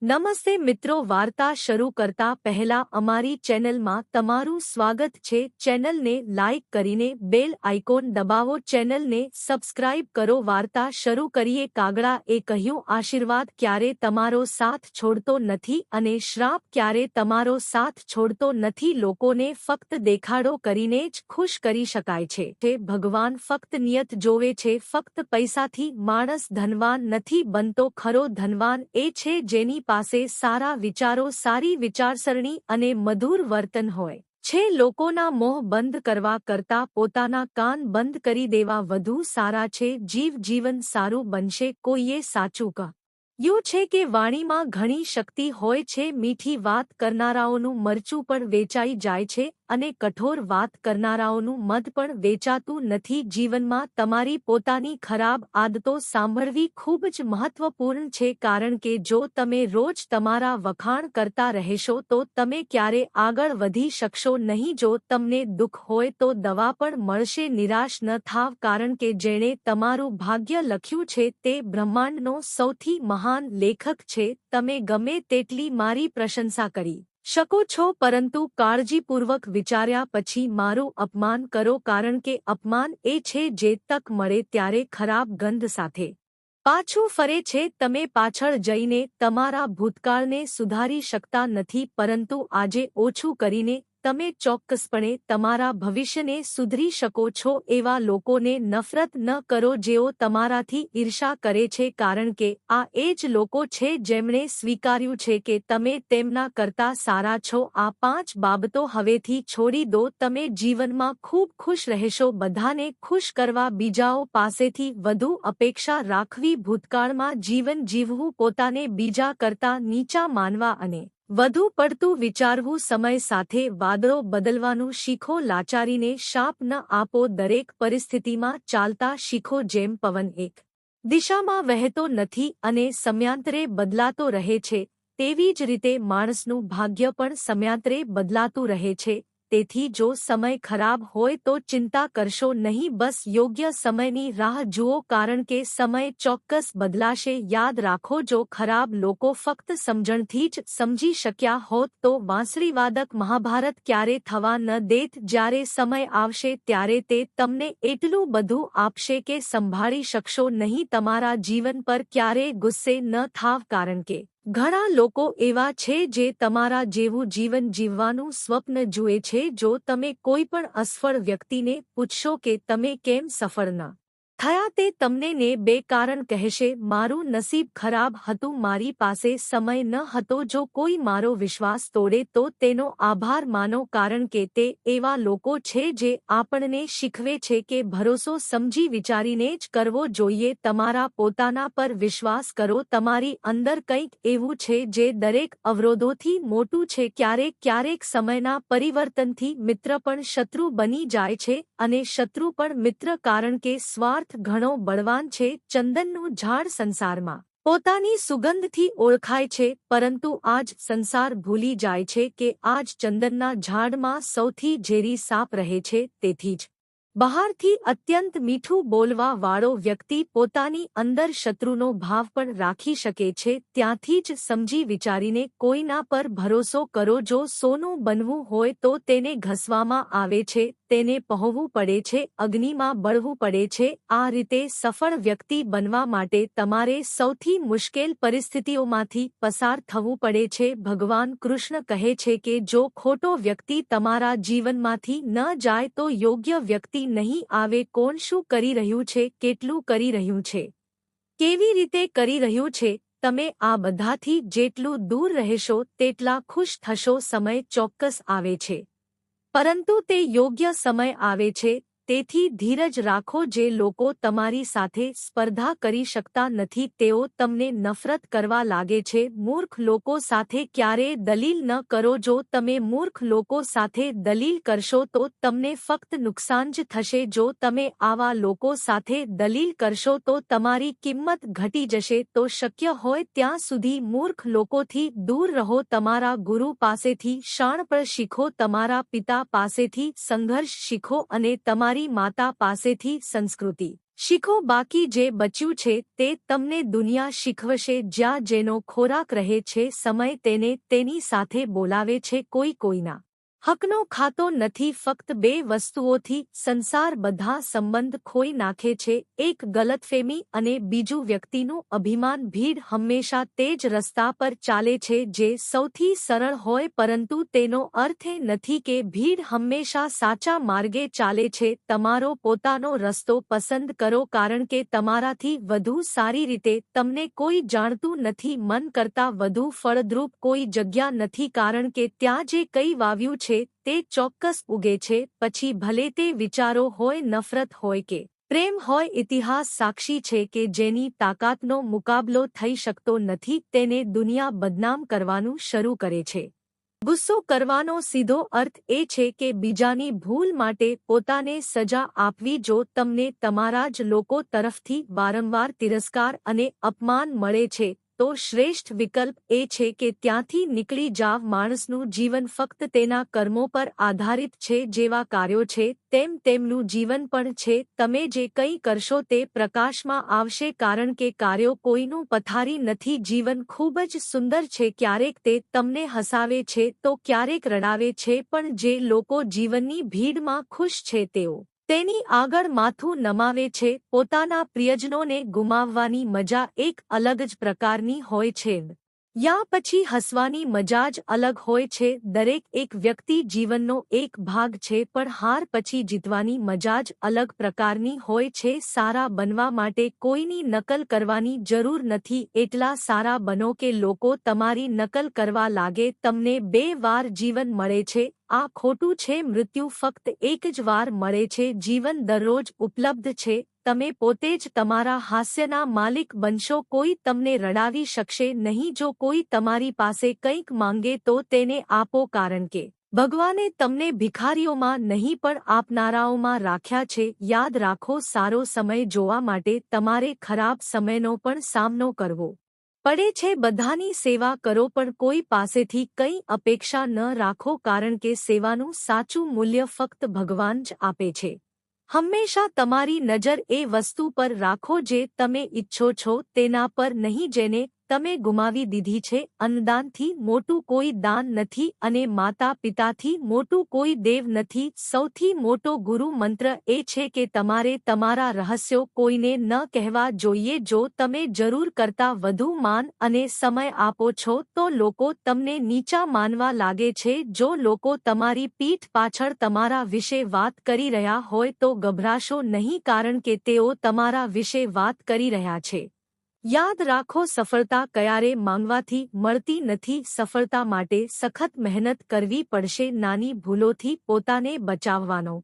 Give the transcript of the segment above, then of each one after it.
નમસ્તે મિત્રો, વાર્તા શરૂ કરતા પહેલા અમારી ચેનલમાં તમારું સ્વાગત છે। ચેનલને લાઇક કરીને બેલ આઇકોન દબાવો, ચેનલને સબસ્ક્રાઇબ કરો। વાર્તા શરૂ કરીએ। કાગડા એ કહ્યું, આશીર્વાદ ક્યારે તમારો સાથ છોડતો નથી અને શ્રાપ ક્યારે તમારો સાથ છોડતો નથી। લોકોને ફક્ત દેખાડો કરીને જ ખુશ કરી શકાય છે। તે ભગવાન ફક્ત નિયત જોવે છે। ફક્ત પૈસાથી માણસ ધનવાન નથી બનતો। ખરો ધનવાન એ છે જેની પાસે સારા વિચારો, સારી વિચારસરણી અને મધુર વર્તન હોય છે। લોકોના મોહ બંધ કરવા કરતાં પોતાના કાન બંધ કરી દેવા વધુ સારા છે। જીવન સારું બનશે। કોઈએ સાચું કહ્યું છે કે વાણીમાં ઘણી શક્તિ હોય છે। મીઠી વાત કરનારાઓનું મરચું પણ વેચાઈ જાય છે અને કઠોર વાત કરનારાઓનું મધ પણ વેચાતું નથી। જીવનમાં તમારી પોતાની ખરાબ આદતો સાંભળવી ખૂબ જ મહત્વપૂર્ણ છે, કારણ કે જો તમે રોજ તમારા વખાણ કરતા રહેશો તો તમે ક્યારે આગળ વધી શકશો નહીં। જો તમને દુઃખ હોય તો દવા પણ મળશે। નિરાશ ન થાવ, કારણ કે જેણે તમારું ભાગ્ય લખ્યું છે તે બ્રહ્માંડનો સૌથી મહાન લેખક છે। તમે ગમે તેટલી મારી પ્રશંસા કરી શકો છો, પરંતુ કાળજીપૂર્વક વિચાર્યા પછી મારું અપમાન કરો, કારણ કે અપમાન એ છે જે તક મળે ત્યારે ખરાબ ગંધ સાથે પાછું ફરે છે। તમે પાછળ જઈને તમારા ભૂતકાળને સુધારી શકતા નથી, પરંતુ આજે ઓછું કરીને તમે ચોક્કસપણે તમારા ભવિષ્યને સુધરી શકો છો। એવા લોકોને નફરત ન કરો જેઓ તમારાથી ઈર્ષા કરે છે, કારણ કે આ એ જ લોકો છે જેમણે સ્વીકાર્યું છે કે તમે તેમના કરતા સારા છો। આ 5 બાબતો હવેથી છોડી દો। તમે જીવનમાં ખૂબ ખુશ રહેશો। બધાને ખુશ કરવા, બીજાઓ પાસેથી વધુ અપેક્ષા રાખવી, ભૂતકાળમાં જીવન જીવવું, પોતાને બીજા કરતા નીચા માનવા અને વધુ પડતું વિચારવું, સમય સાથે વાદળો બદલવાનું શીખો, લાચારીને શાપ ન આપો, દરેક પરિસ્થિતિમાં ચાલતા શીખો। જેમ પવન એક દિશામાં વહેતો નથી અને સમયાંતરે બદલાતો રહે છે, તેવી જ રીતે માણસનું ભાગ્ય પણ સમયાંતરે બદલાતું રહે છે। તેથી જો સમય ખરાબ હોય તો ચિંતા કરશો નહીં, બસ યોગ્ય સમયની રાહ જુઓ, કારણ કે સમય ચોક્કસ બદલાશે। યાદ રાખો, જો ખરાબ લોકો ફક્ત સમજણથી જ સમજી શક્યા હોત તો વાંસળીવાદક મહાભારત ક્યારે થવા ન દેત। જ્યારે સમય આવશે ત્યારે તે તમને એટલું બધું આપશે કે સંભાળી શકશો નહીં। તમારા જીવન પર ક્યારેય ગુસ્સે ન થાવ, કારણ કે ઘણા લોકો એવા છે જે તમારા જેવું જીવન જીવવાનું સ્વપ્ન જુએ છે। જો તમે કોઈ પણ અસફળ વ્યક્તિને પૂછશો કે તમે કેમ સફળ ન થયા, તે તમને ને બે કારણ કહેશે। મારું નસીબ ખરાબ હતું, મારી પાસે સમય ન હતો। જો કોઈ મારો વિશ્વાસ તોડે તો તેનો આભાર માનો, કારણ કે તે એવા લોકો છે જે આપણને શીખવે છે કે ભરોસો સમજી વિચારીને જ કરવો જોઈએ। તમારા પોતાના પર વિશ્વાસ કરો। તમારી અંદર કંઈક એવું છે જે દરેક અવરોધોથી મોટું છે। ક્યારેક સમયના પરિવર્તનથી મિત્ર પણ શત્રુ બની જાય છે અને શત્રુ પણ મિત્ર, કારણ કે સ્વાર્થ ઘણો બળવાન છે। ચંદનનું ઝાડ સંસારમાં પોતાની સુગંધથી ઓળખાય છે, પરંતુ આજ સંસાર ભૂલી જાય છે કે આજ ચંદનના ઝાડમાં સૌથી ઝેરી સાપ રહે છે। તેથી જ બહારથી અત્યંત મીઠું બોલવા વાળો વ્યક્તિ પોતાની અંદર શત્રુનો ભાવ પણ રાખી શકે છે। ત્યાંથી જ સમજી વિચારીને કોઈના પર ભરોસો કરો। જો સોનું બનવું હોય તો તેને ઘસવામાં આવે છે, તેને પહોવવું પડે છે, અગ્નિમાં બળવું પડે છે। આ રીતે સફળ વ્યક્તિ બનવા માટે તમારે સૌથી મુશ્કેલ પરિસ્થિતિઓમાંથી પસાર થવું પડે છે। ભગવાન કૃષ્ણ કહે છે કે જો ખોટો વ્યક્તિ તમારા જીવનમાંથી ન જાય તો યોગ્ય વ્યક્તિ નહીં આવે। કોણ શું કરી રહ્યું છે, કેટલું કરી રહ્યું છે, કેવી રીતે કરી રહ્યું છે, તમે આ બધાથી જેટલું દૂર રહેશો તેટલા ખુશ થશો। સમય ચોક્કસ આવે છે, પરંતુ તે યોગ્ય સમય આવે છે, તેથી ધીરજ રાખો। જે લોકો તમારી સાથે સ્પર્ધા કરી શકતા નથી તેઓ તમને નફરત કરવા લાગે છે। મૂર્ખ લોકો સાથે ક્યારેય દલીલ ન કરો। જો તમે મૂર્ખ લોકો સાથે દલીલ કરશો તો તમને ફક્ત નુકસાન જ થશે। જો તમે આવા લોકો સાથે દલીલ કરશો તો તમારી કિંમત ઘટી જશે। તો શક્ય હોય ત્યાં સુધી મૂર્ખ લોકોથી દૂર રહો। તમારા ગુરુ પાસેથી શાણપણ શીખો, તમારા પિતા પાસેથી સંઘર્ષ શીખો અને તમારી માતા પાસેથી સંસ્કૃતિ શીખો, બાકી જે બચ્યું છે તે તમને દુનિયા શીખવશે. જ્યાં જેનો ખોરાક રહે છે, સમય તેને તેની સાથે બોલાવે છે. કોઈ કોઈના હકનો ખાતો નથી. ફક્ત બે વસ્તુઓથી સંસાર બધા સંબંધ ખોઈ નાખે છે, એક ગલતફેમી અને બીજું વ્યક્તિનું અભિમાન. ભીડ હંમેશા તે જ રસ્તા પર ચાલે છે જે સૌથી સરળ હોય, પરંતુ તેનો અર્થ એ નથી કે ભીડ હંમેશા સાચા માર્ગે ચાલે છે. તમારો પોતાનો રસ્તો પસંદ કરો, કારણ કે તમારાથી વધુ સારી રીતે તમને કોઈ જાણતું નથી. મન કરતાં વધુ ફળદ્રુપ કોઈ જગ્યા નથી, કારણ કે ત્યાં જે કંઈ વાવ્યું છે તે ચોક્કસ ઉગે છે. પછી ભલે તે વિચારો હોય, નફરત હોય કે પ્રેમ હોય, ઇતિહાસ સાક્ષી છે કે જેની તાકાતનો મુકાબલો થઈ શકતો નથી, તેને દુનિયા બદનામ કરવાનું શરૂ કરે છે. ગુસ્સો કરવાનો સીધો અર્થ એ છે કે બીજાની ભૂલ માટે પોતાને સજા આપવી. જો તમને તમારા જ લોકો તરફથી વારંવાર તિરસ્કાર અને અપમાન મળે છે, તો શ્રેષ્ઠ વિકલ્પ એ છે કે ત્યાંથી નીકળી જાવ. માણસનું જીવન ફક્ત તેના કર્મો પર આધારિત છે. જેવા કાર્યો છે તેમ તેમનું જીવન પણ છે. તમે જે કંઈ કરશો તે પ્રકાશમાં આવશે, કારણ કે કાર્યો કોઈનું પથારી નથી. જીવન ખૂબ જ સુંદર છે. ક્યારેક તે તમને હસાવે છે તો ક્યારેક રડાવે છે, પણ જે લોકો જીવનની ભીડમાં ખુશ છે તેઓ તેની આગળ માથું નમાવે છે. પોતાના પ્રિયજનોને ગુમાવવાની મજા એક અલગ જ પ્રકારની હોય છે. યા પછી હસવાની મજા જ અલગ હોય છે. દરેક એક વ્યક્તિ જીવનનો એક ભાગ છે, પણ હાર પછી જીતવાની મજા જ અલગ પ્રકારની હોય છે. સારા બનવા માટે કોઈની નકલ કરવાની જરૂર નથી. એટલા સારા બનો કે લોકો તમારી નકલ કરવા લાગે. તમને 2 વાર જીવન મળે છે. આ ખોટું છે. મૃત્યુ ફક્ત એક જ વાર મળે છે. જીવન દરરોજ ઉપલબ્ધ છે. તમે પોતે જ તમારા હાસ્યના માલિક બનશો. કોઈ તમને રડાવી શકશે નહીં. જો કોઈ તમારી પાસે કંઈક માંગે તો તેને આપો, કારણ કે ભગવાને તમને ભિખારીઓમાં નહીં પણ આપનારાઓમાં રાખ્યા છે. યાદ રાખો, સારો સમય જોવા માટે તમારે ખરાબ સમયનો પણ સામનો કરવો પડે છે. બધાની સેવા કરો, પણ કોઈ પાસેથી કંઈ અપેક્ષા ન રાખો, કારણ કે સેવાનું સાચું મૂલ્ય ફક્ત ભગવાન જ આપે છે. હંમેશા તમારી નજર એ વસ્તુ પર રાખો જે તમે ઈચ્છો છો, તેના પર નહીં જેને તમે ગુમાવી દીધી છે. અન્નદાનથી મોટું કોઈ દાન નથી, અને માતા પિતાથી મોટું કોઈ દેવ નથી. સૌથી મોટો ગુરુ મંત્ર એ છે કે તમારે તમારા રહસ્યો કોઈને ન કહેવા જોઈએ. જો તમે જરૂર કરતાં વધુ માન અને સમય આપો છો તો લોકો તમને નીચા માનવા લાગે છે. જો લોકો તમારી પીઠ પાછળ તમારા વિશે વાત કરી રહ્યા હોય તો ગભરાશો નહીં, કારણ કે તેઓ તમારા વિશે વાત કરી રહ્યા છે. યાદ રાખો, સફળતા ક્યારે માંગવાથી મળતી નથી. સફળતા માટે સખત મહેનત કરવી પડશે. નાની ભૂલોથી પોતાને બચાવવાનો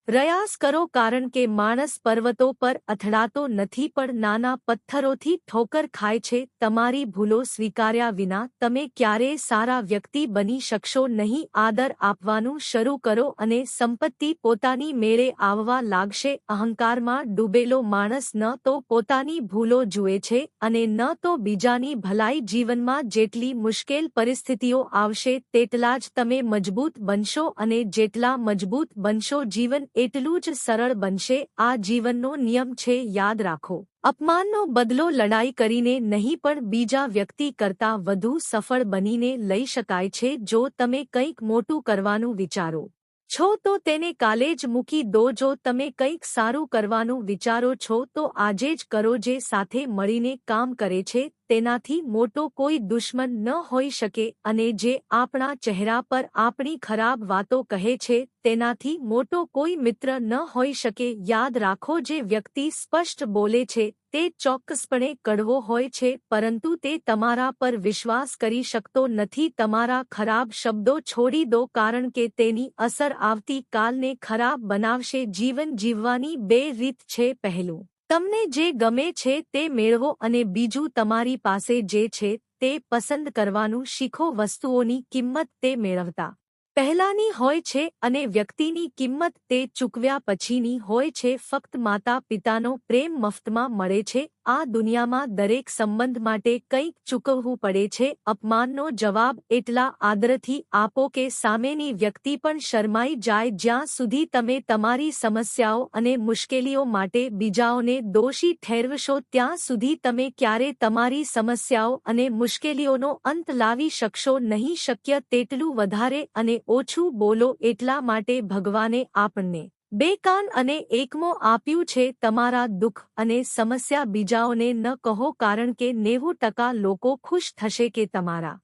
પ્રયાસ કરો, કારણ કે માણસ પર્વતો પર અથડાતો નથી પણ નાના પથ્થરોથી ઠોકર ખાય છે. તમારી ભૂલો સ્વીકાર્યા વિના તમે ક્યારેય સારા વ્યક્તિ બની શકશો નહીં. આદર આપવાનું શરૂ કરો અને સંપત્તિ પોતાની મેળે આવવા લાગશે. અહંકારમાં ડૂબેલો માણસ ન તો પોતાની ભૂલો જુએ છે અને ન તો બીજાની ભલાઈ. જીવનમાં જેટલી મુશ્કેલ પરિસ્થિતિઓ આવશે તેટલા જ તમે મજબૂત બનશો, અને જેટલા મજબૂત બનશો જીવન એટલું જ સરળ બનશે. આ જીવનનો નિયમ છે. યાદ રાખો, અપમાનનો બદલો લડાઈ કરીને નહીં પણ બીજા વ્યક્તિ કરતાં વધુ સફળ બનીને લઈ શકાય છે. જો તમે કંઈક મોટું કરવાનું વિચારો છો તો તેને કાલે જ મૂકી દો. જો તમે કંઈક સારું કરવાનું વિચારો છો તો આજે જ કરો. જે સાથે મળીને કામ કરે છે તેનાથી મોટો કોઈ દુશ્મન ન હોઈ શકે, અને જે આપણા ચહેરા પર આપણી ખરાબ વાતો કહે છે તેનાથી મોટો કોઈ મિત્ર ન હોઈ શકે. યાદ રાખો, જે વ્યક્તિ સ્પષ્ટ બોલે છે તે ચોક્કસપણે કડવો હોય છે, પરંતુ તે તમારા પર વિશ્વાસ કરી શકતો નથી. તમારા ખરાબ શબ્દો છોડી દો, કારણ કે તેની અસર આવતી કાલને ખરાબ બનાવશે. જીવન જીવવાની 2 રીત છે. પહેલું, તમને જે ગમે છે તે મેળવો, અને બીજું, તમારી પાસે જે છે તે પસંદ કરવાનું શીખો. વસ્તુઓની કિંમત તે મેળવતા પહેલાની હોય છે અને વ્યક્તિની કિંમત તે ચૂકવ્યા પછીની હોય છે. ફક્ત માતા પિતાનો પ્રેમ મફતમાં મળે છે આ દુનિયામાં દરેક સંબંધ માટે કંઈક ચૂકવવું પડે છે. અપમાનનો જવાબ એટલા આદરથી આપો કે સામેની વ્યક્તિ પણ શરમાઈ જાય. જ્યાં સુધી તમે તમારી સમસ્યાઓ અને મુશ્કેલીઓ માટે બીજાઓને દોષી ઠેરવશો ત્યાં સુધી તમે ક્યારે તમારી સમસ્યાઓ અને મુશ્કેલીઓનો અંત લાવી શકશો નહીં. શક્ય તેટલું વધારે અને ઓછું બોલો. એટલા માટે ભગવાને આપણને બે કાન અને એક મોં આપ્યું છે. તમારા દુઃખ અને સમસ્યા બીજાઓને ન કહો, કારણ કે 90% લોકો ખુશ થશે કે તમારા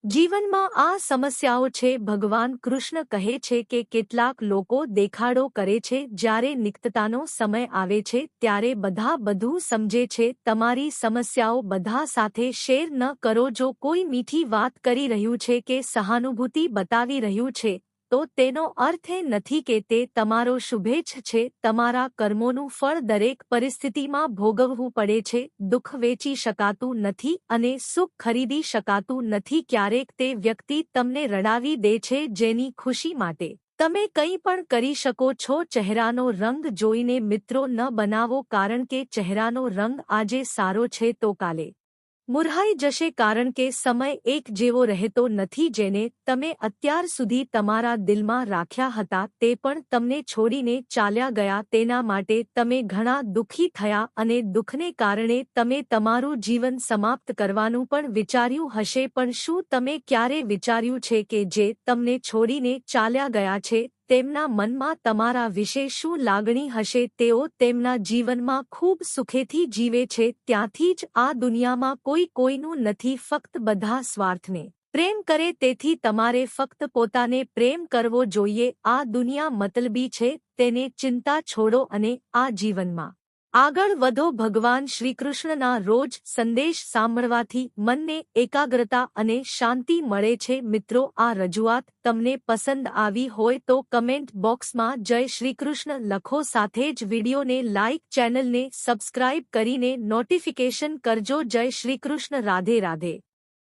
જીવનમાં આ સમસ્યાઓ છે. ભગવાન કૃષ્ણ કહે છે કે કેટલાક લોકો દેખાડો કરે છે, જ્યારે નિકટતાનો સમય આવે છે ત્યારે બધા બધું સમજે છે. તમારી સમસ્યાઓ બધા સાથે શેર ન કરો. જો કોઈ મીઠી વાત કરી રહ્યું છે કે સહાનુભૂતિ બતાવી રહ્યું છે તો તેનો અર્થ એ નથી કે તે તમારો શુભેચ્છ છે. તમારા કર્મોનું ફળ દરેક પરિસ્થિતિમાં ભોગવવું પડે છે. દુઃખ વેચી શકાતું નથી અને સુખ ખરીદી શકાતું નથી. ક્યારેક તે વ્યક્તિ તમને રડાવી દે છે જેની ખુશી માટે તમે કંઈ પણ કરી શકો છો. ચહેરાનો રંગ જોઈને મિત્રો ન બનાવો, કારણ કે ચહેરાનો રંગ આજે સારો છે તો કાલે મુરહાઈ જશે, કારણ કે સમય એક જેવો રહેતો નથી. જેને તમે અત્યાર સુધી તમારા દિલમાં રાખ્યા હતા તે પણ તમને છોડીને ચાલ્યા ગયા. તેના માટે તમે ઘણા દુઃખી થયા અને દુઃખને કારણે તમે તમારું જીવન સમાપ્ત કરવાનું પણ વિચાર્યું હશે. પણ શું તમે ક્યારે વિચાર્યું છે કે જે તમને છોડીને ચાલ્યા ગયા છે તેમના મનમાં તમારા વિશે શું લાગણી હશે? તેઓ તેમના જીવનમાં ખૂબ સુખેથી જીવે છે. ત્યાંથી જ આ દુનિયામાં કોઈ કોઈનું નથી, ફક્ત બધા સ્વાર્થને પ્રેમ કરે. તેથી તમારે ફક્ત પોતાને પ્રેમ કરવો જોઈએ. આ દુનિયા મતલબી છે, તેને ચિંતા છોડો અને આ જીવનમાં આગળ વધો. ભગવાન શ્રીકૃષ્ણના રોજ સંદેશ સાંભળવાથી મનને એકાગ્રતા અને શાંતિ મળે છે. મિત્રો, આ રજૂઆત તમને પસંદ આવી હોય તો કમેન્ટ બોક્સમાં જય શ્રીકૃષ્ણ લખો. સાથે જ વિડીયોને લાઇક, ચેનલને સબસ્ક્રાઇબ કરીને નોટિફિકેશન કરજો. જય શ્રીકૃષ્ણ. રાધે રાધે.